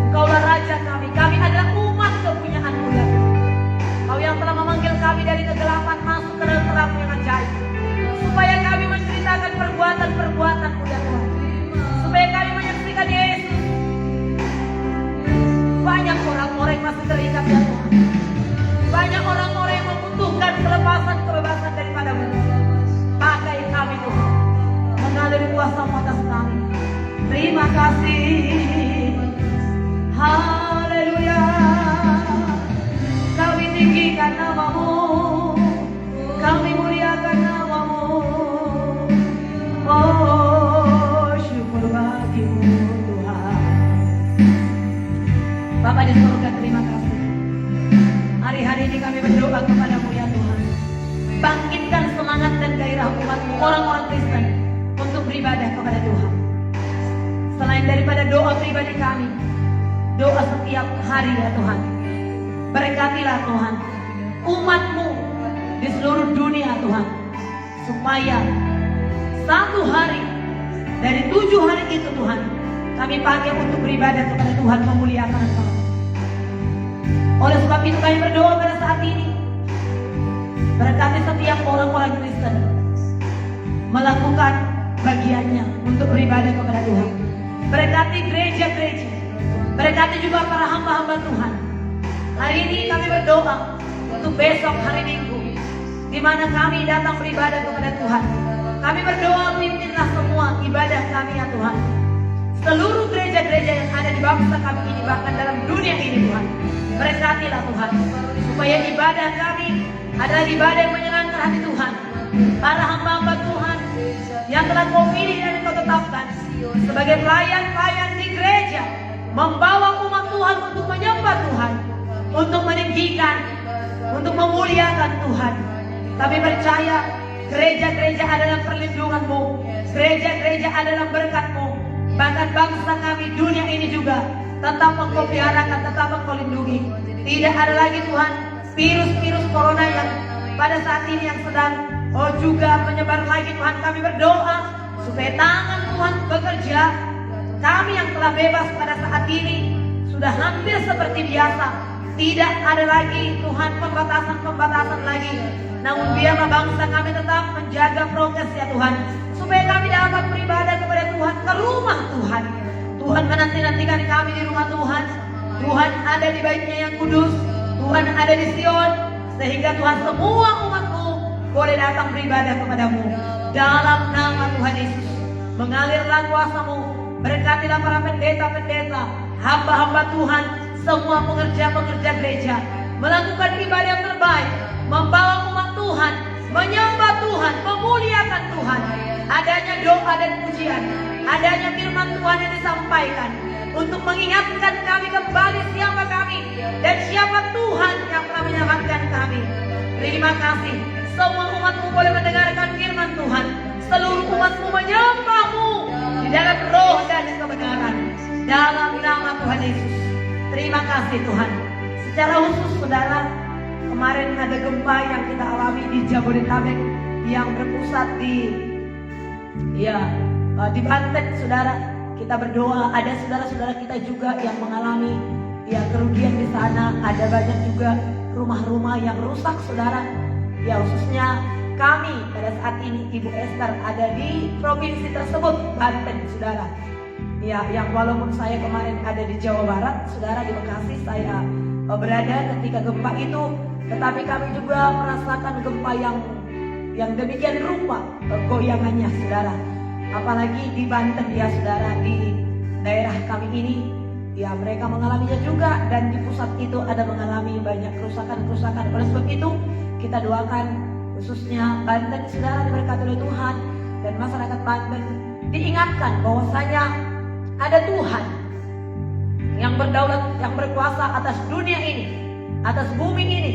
B: Engkaulah Raja kami. Kami adalah umat kepunyaan-Mu ya Tuhan. Kau yang telah memanggil kami dari kegelapan masuk ke dalam terang yang ajaib, supaya kami menceritakan perbuatan-perbuatan-Mu ya Tuhan, supaya kami menyaksikan Yesus. Banyak orang-orang yang masih terikat ya Tuhan, banyak orang-orang yang membutuhkan kelepasan, kebebasan daripada-Mu. Pakai kami Tuhan, mengalir kuasa-Mu atas kami. Terima kasih. Haleluya. Kami tinggikan nama-Mu, kami muliakan nama-Mu. Oh, syukur bagi-Mu Tuhan. Bapa di surga, terima kasih. Hari-hari ini kami berdoa kepada-Mu ya Tuhan. Bangkitkan semangat dan gairah umat-Mu, orang-orang Kristen, untuk beribadah kepada Tuhan. Selain daripada doa pribadi kami, doa setiap hari ya Tuhan. Berkatilah Tuhan umat-Mu di seluruh dunia Tuhan, supaya 1 hari dari 7 hari itu Tuhan, kami pakai untuk beribadah kepada Tuhan, memuliakan Tuhan. Oleh sebab itu kami berdoa pada saat ini, berkati setiap orang-orang Kristen melakukan bagiannya untuk beribadah kepada Tuhan. Berkati gereja-gereja, berkati juga para hamba-hamba Tuhan. Hari ini kami berdoa untuk besok hari Minggu, di mana kami datang beribadah kepada Tuhan. Kami berdoa, pimpinlah semua ibadah kami ya Tuhan. Seluruh gereja-gereja yang ada di bangsa kami ini, bahkan dalam dunia ini Tuhan, berkatilah Tuhan, supaya ibadah kami adalah ibadah yang menyenangkan hati Tuhan. Para hamba-hamba Tuhan yang telah Kau pilih dan Kau tetapkan sebagai pelayan-pelayan di gereja, membawa umat Tuhan untuk menyembah Tuhan, untuk meninggikan, untuk memuliakan Tuhan. Kami percaya gereja-gereja adalah perlindungan-Mu, gereja-gereja adalah berkat-Mu. Bahkan bangsa kami, dunia ini juga tetap Engkau peliharakan, tetap Engkau lindungi. Tidak ada lagi Tuhan virus-virus corona yang pada saat ini yang sedang juga menyebar lagi Tuhan. Kami berdoa supaya tangan Tuhan bekerja. Kami yang telah bebas pada saat ini sudah hampir seperti biasa Tidak ada lagi Tuhan pembatasan-pembatasan lagi. Namun biarlah bangsa kami tetap menjaga prokes ya Tuhan, supaya kami dapat beribadah kepada Tuhan ke rumah Tuhan. Tuhan menanti-nantikan kami di rumah Tuhan. Tuhan ada di baitnya yang kudus. Tuhan ada di Sion, sehingga Tuhan semua umatmu boleh datang beribadah kepadamu. Dalam nama Tuhan Yesus, mengalirlah kuasa-Mu, berkatilah para pendeta-pendeta, hamba-hamba Tuhan, semua pengerja-pengerja gereja, melakukan ibadah yang terbaik, membawa umat Tuhan, menyembah Tuhan, memuliakan Tuhan. Adanya doa dan pujian, adanya firman Tuhan yang disampaikan untuk mengingatkan kami kembali siapa kami dan siapa Tuhan yang telah menyelamatkan kami. Terima kasih. Semua umatmu boleh mendengarkan firman Tuhan. Seluruh umatmu menyembah-Mu di dalam roh dan kebenaran. Dalam nama Tuhan Yesus. Terima kasih Tuhan. Secara khusus saudara, kemarin ada gempa yang kita alami di Jabodetabek yang berpusat di Banten saudara. Kita berdoa, ada saudara-saudara kita juga yang mengalami kerugian di sana. Ada banyak juga rumah-rumah yang rusak saudara. Khususnya kami pada saat ini Ibu Esther ada di provinsi tersebut, Banten saudara. Yang walaupun saya kemarin ada di Jawa Barat saudara, di Bekasi saya berada ketika gempa itu, tetapi kami juga merasakan gempa yang demikian rupa goyangannya saudara. Apalagi di Banten saudara, di daerah kami ini mereka mengalaminya juga, dan di pusat itu ada mengalami banyak kerusakan-kerusakan. Oleh sebab itu kita doakan khususnya Banten saudara diberkati oleh Tuhan, dan masyarakat Banten diingatkan bahwasanya ada Tuhan yang berdaulat, yang berkuasa atas dunia ini, atas bumi ini.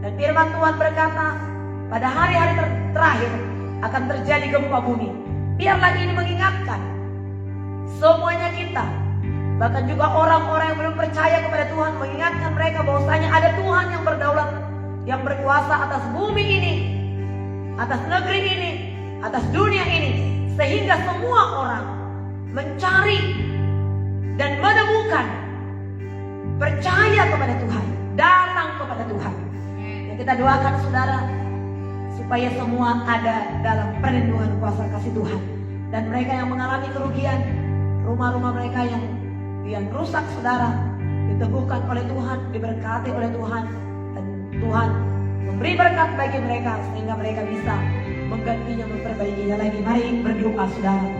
B: Dan firman Tuhan berkata, pada hari-hari terakhir akan terjadi gempa bumi. Biarlah ini mengingatkan semuanya kita, bahkan juga orang-orang yang belum percaya kepada Tuhan, mengingatkan mereka bahwasanya ada Tuhan yang berdaulat, yang berkuasa atas bumi ini, atas negeri ini, atas dunia ini, sehingga semua orang mencari dan menemukan, percaya kepada Tuhan, datang kepada Tuhan. Yang kita doakan saudara, supaya semua ada dalam perlindungan kuasa kasih Tuhan. Dan mereka yang mengalami kerugian, rumah-rumah mereka yang rusak saudara, diteguhkan oleh Tuhan, diberkati oleh Tuhan, dan Tuhan memberi berkat bagi mereka sehingga mereka bisa menggantinya, memperbaikinya lagi. Mari berdoa saudara.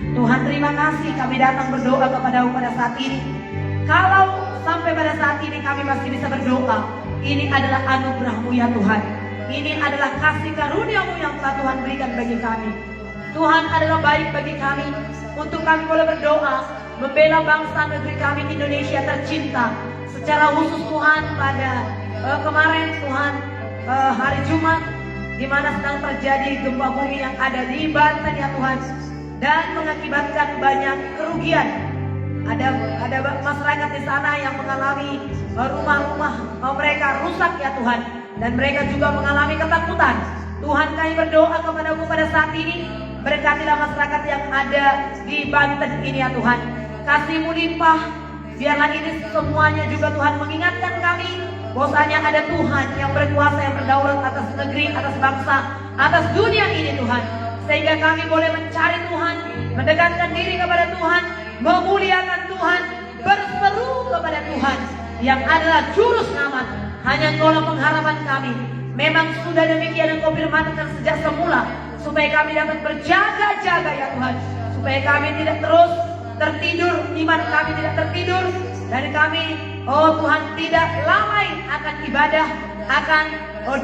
B: Tuhan terima kasih, kami datang berdoa kepada-Mu pada saat ini. Kalau sampai pada saat ini kami masih bisa berdoa, ini adalah anugerah-Mu ya Tuhan. Ini adalah kasih karunia-Mu yang telah Tuhan berikan bagi kami. Tuhan adalah baik bagi kami untuk kami boleh berdoa, membela bangsa negeri kami Indonesia tercinta. Secara khusus Tuhan pada kemarin Tuhan hari Jumat, di mana sedang terjadi gempa bumi yang ada di Banten ya Tuhan, dan mengakibatkan banyak kerugian. Ada masyarakat di sana yang mengalami rumah-rumah mereka rusak ya Tuhan, dan mereka juga mengalami ketakutan. Tuhan kami berdoa kepada-Mu pada saat ini, berkatilah masyarakat yang ada di Banten ini ya Tuhan. Kasih-Mu limpah, biarlah ini semuanya juga Tuhan mengingatkan kami bahwasanya ada Tuhan yang berkuasa, yang berdaulat atas negeri, atas bangsa, atas dunia ini Tuhan. Sehingga kami boleh mencari Tuhan, mendekatkan diri kepada Tuhan, memuliakan Tuhan, berseru kepada Tuhan yang adalah juru selamat. Hanya Engkaulah pengharapan kami. Memang sudah demikian Engkau firmankan sejak semula, supaya kami dapat berjaga-jaga ya Tuhan, supaya kami tidak terus tertidur, iman kami tidak tertidur, dan kami Tuhan tidak lalai akan ibadah, akan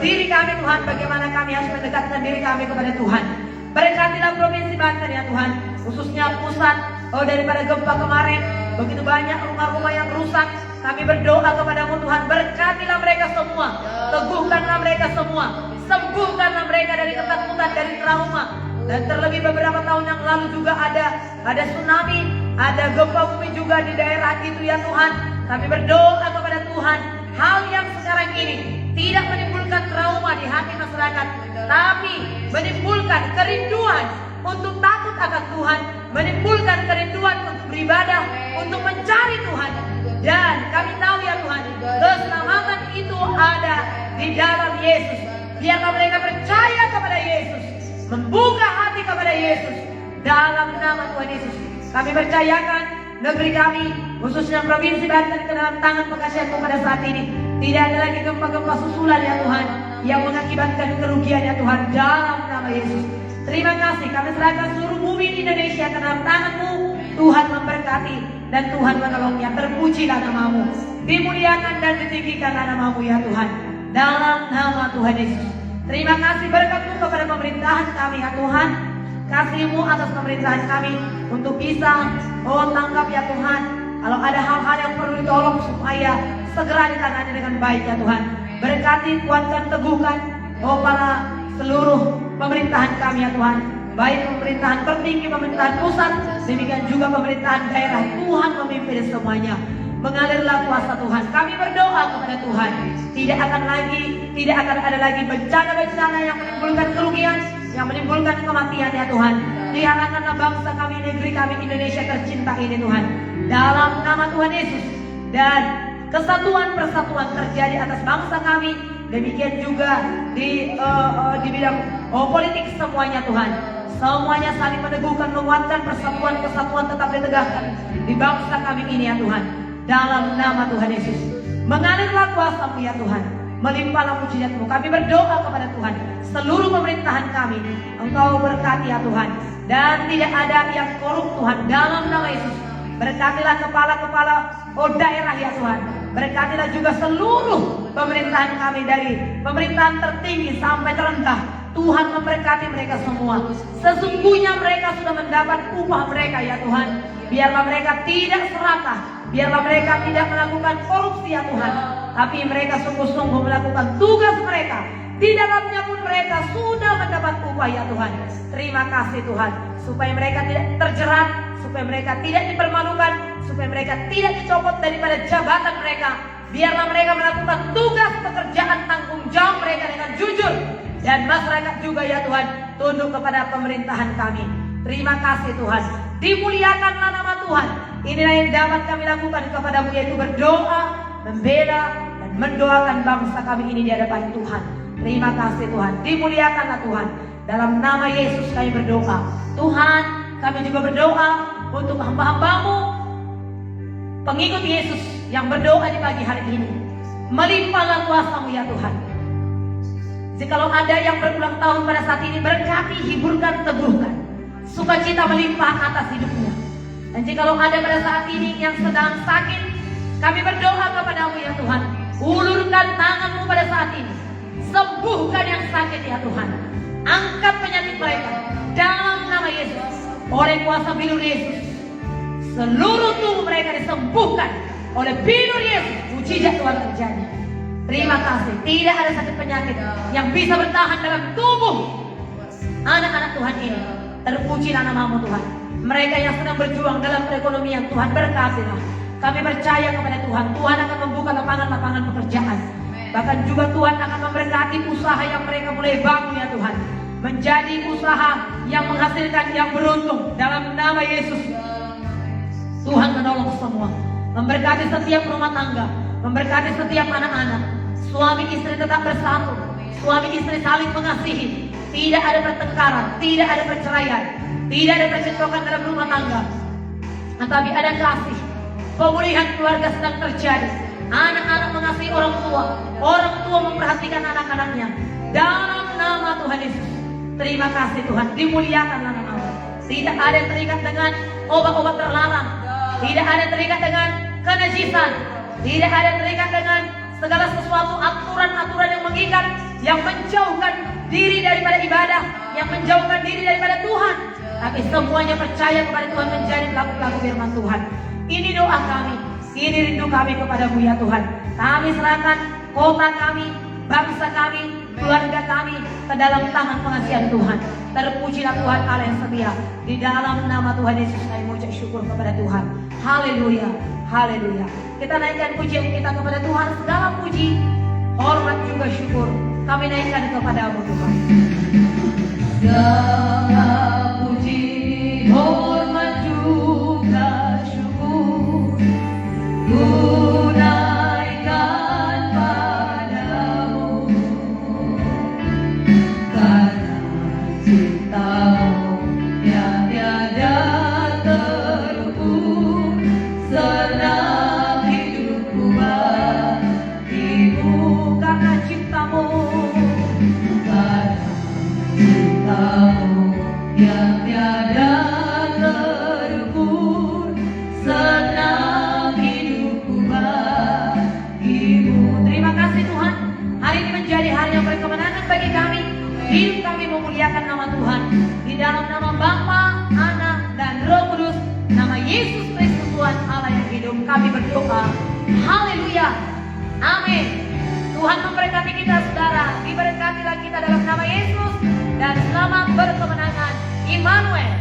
B: diri kami Tuhan, bagaimana kami harus mendekatkan diri kami kepada Tuhan. Berkatilah provinsi Banten ya Tuhan, khususnya pusat daripada gempa kemarin, begitu banyak rumah-rumah yang rusak. Kami berdoa kepada-Mu Tuhan, berkatilah mereka semua, teguhkanlah mereka semua, sembuhkanlah mereka dari ketakutan, dari trauma. Dan terlebih beberapa tahun yang lalu juga ada tsunami, ada gempa bumi juga di daerah itu ya Tuhan. Kami berdoa kepada Tuhan, hal yang sekarang ini tidak menimbulkan trauma di hati masyarakat, tapi menimbulkan kerinduan untuk takut akan Tuhan, menimbulkan kerinduan untuk beribadah, untuk mencari Tuhan. Dan kami tahu ya Tuhan, keselamatan di dalam Yesus. Biarlah mereka percaya kepada Yesus, membuka hati kepada Yesus dalam nama Tuhan Yesus. Kami percayakan negeri kami, khususnya Provinsi Banten, ke dalam tangan pengasihan-Mu pada saat ini. Tidak ada lagi gempa-gempa susulan ya Tuhan, yang mengakibatkan kerugian ya Tuhan, dalam nama Yesus. Terima kasih, kami serahkan seluruh bumi di Indonesia ke dalam tangan-Mu. Tuhan memberkati dan Tuhan menolongnya. Terpujilah nama-Mu, dimuliakan dan ditinggikanlah nama-Mu ya Tuhan, dalam nama Tuhan Yesus. Terima kasih berkat-Mu kepada pemerintahan kami ya Tuhan. Kasih-Mu atas pemerintahan kami untuk bisa tangkap ya Tuhan. Kalau ada hal-hal yang perlu ditolong supaya segera ditangani dengan baik ya Tuhan. Berkati, kuatkan, teguhkan para seluruh pemerintahan kami ya Tuhan. Baik pemerintahan tertinggi, pemerintahan pusat, demikian juga pemerintahan daerah. Tuhan memimpin semuanya. Mengalirlah kuasa Tuhan. Kami berdoa kepada Tuhan, tidak akan ada lagi bencana-bencana yang menimbulkan kerugian, yang menimbulkan kematian ya Tuhan. Peliharakanlah bangsa kami, negeri kami Indonesia tercinta ini Tuhan, dalam nama Tuhan Yesus. Dan kesatuan persatuan terjadi atas bangsa kami. Demikian juga di bidang politik semuanya Tuhan. Semuanya saling meneguhkan, menguatkan, persatuan kesatuan tetap ditegakkan di bangsa kami ini ya Tuhan, dalam nama Tuhan Yesus. Mengalirlah kuasa-Mu ya Tuhan, melimpahlah mujizat-Mu. Kami berdoa kepada Tuhan, seluruh pemerintahan kami Engkau berkati ya Tuhan, dan tidak ada yang korup Tuhan, dalam nama Yesus. Berkatilah kepala-kepala daerah ya Tuhan. Berkatilah juga seluruh pemerintahan kami, dari pemerintahan tertinggi sampai terendah. Tuhan memberkati mereka semua. Sesungguhnya mereka sudah mendapat upah mereka ya Tuhan. Biarlah mereka tidak serakah, biarlah mereka tidak melakukan korupsi ya Tuhan, tapi mereka sungguh-sungguh melakukan tugas mereka. Di dalamnya pun mereka sudah mendapat upah ya Tuhan. Terima kasih Tuhan, supaya mereka tidak terjerat, supaya mereka tidak dipermalukan, supaya mereka tidak dicopot daripada jabatan mereka. Biarlah mereka melakukan tugas pekerjaan tanggung jawab mereka dengan jujur. Dan masyarakat juga ya Tuhan tunduk kepada pemerintahan kami. Terima kasih Tuhan, dimuliakanlah nama Tuhan. Inilah yang dapat kami lakukan kepadamu, yaitu berdoa, membela, dan mendoakan bangsa kami ini di hadapan Tuhan. Terima kasih Tuhan, dimuliakanlah Tuhan. Dalam nama Yesus kami berdoa. Tuhan, kami juga berdoa untuk hamba-hamba-Mu, pengikut Yesus yang berdoa di pagi hari ini. Melimpahlah kuasa-Mu ya Tuhan. Jikalau ada yang berulang tahun pada saat ini, berkati, hiburkan, teguhkan, sukacita melimpah atas hidupnya. Dan jikalau ada pada saat ini yang sedang sakit, kami berdoa kepada-Mu ya Tuhan. Ulurkan tangan-Mu pada saat ini, sembuhkan yang sakit ya Tuhan. Angkat penyakit mereka dalam nama Yesus. Oleh kuasa bilur Yesus, seluruh tubuh mereka disembuhkan oleh bilur Yesus. Mujizat Tuhan terjadi. Terima kasih, tidak ada sakit penyakit yang bisa bertahan dalam tubuh anak-anak Tuhan ini. Terpujilah nama-Mu Tuhan. Mereka yang sedang berjuang dalam perekonomian, Tuhan berkatilah. Kami percaya kepada Tuhan, Tuhan akan membuka lapangan-lapangan pekerjaan. Bahkan juga Tuhan akan memberkati usaha yang mereka mulai bangun ya Tuhan, menjadi usaha yang menghasilkan, yang beruntung, dalam nama Yesus. Tuhan menolong semua, memberkati setiap rumah tangga, memberkati setiap anak-anak. Suami istri tetap bersatu, suami istri saling mengasihi. Tidak ada pertengkaran, tidak ada perceraian, tidak ada percekcokan dalam rumah tangga, tetapi ada kasih. Pemulihan keluarga sedang terjadi. Anak-anak mengasihi orang tua memperhatikan anak-anaknya. Dalam nama Tuhan Yesus. Terima kasih Tuhan, dimuliakanlah nama-Mu. Tidak ada yang terikat dengan obat-obat terlarang, tidak ada yang terikat dengan kenajisan, tidak ada yang terikat dengan segala sesuatu aturan-aturan yang mengikat, yang menjauhkan diri daripada ibadah, yang menjauhkan diri daripada Tuhan. Tapi semuanya percaya kepada Tuhan, menjadi pelaku-pelaku firman Tuhan. Ini doa kami, ini rindu kami kepadamu ya Tuhan. Kami serahkan kota kami, bangsa kami, keluarga kami ke dalam tangan pengasihan Tuhan. Terpujilah Tuhan Allah yang setia. Di dalam nama Tuhan Yesus kami mengucap syukur kepada Tuhan. Haleluya, haleluya. Kita naikkan pujian kita kepada Tuhan. Segala puji, hormat juga syukur kami naikkan kepadamu Tuhan. Segala puji, hormat juga syukur ku naikkan padamu Hidup kami memuliakan nama Tuhan. Di dalam nama Bapa, Anak, dan Roh Kudus, nama Yesus Kristus Tuhan Allah yang hidup, kami berdoa. Haleluya. Amin. Tuhan memberkati kita saudara. Diberkatilah kita dalam nama Yesus. Dan selamat berkemenangan. Immanuel.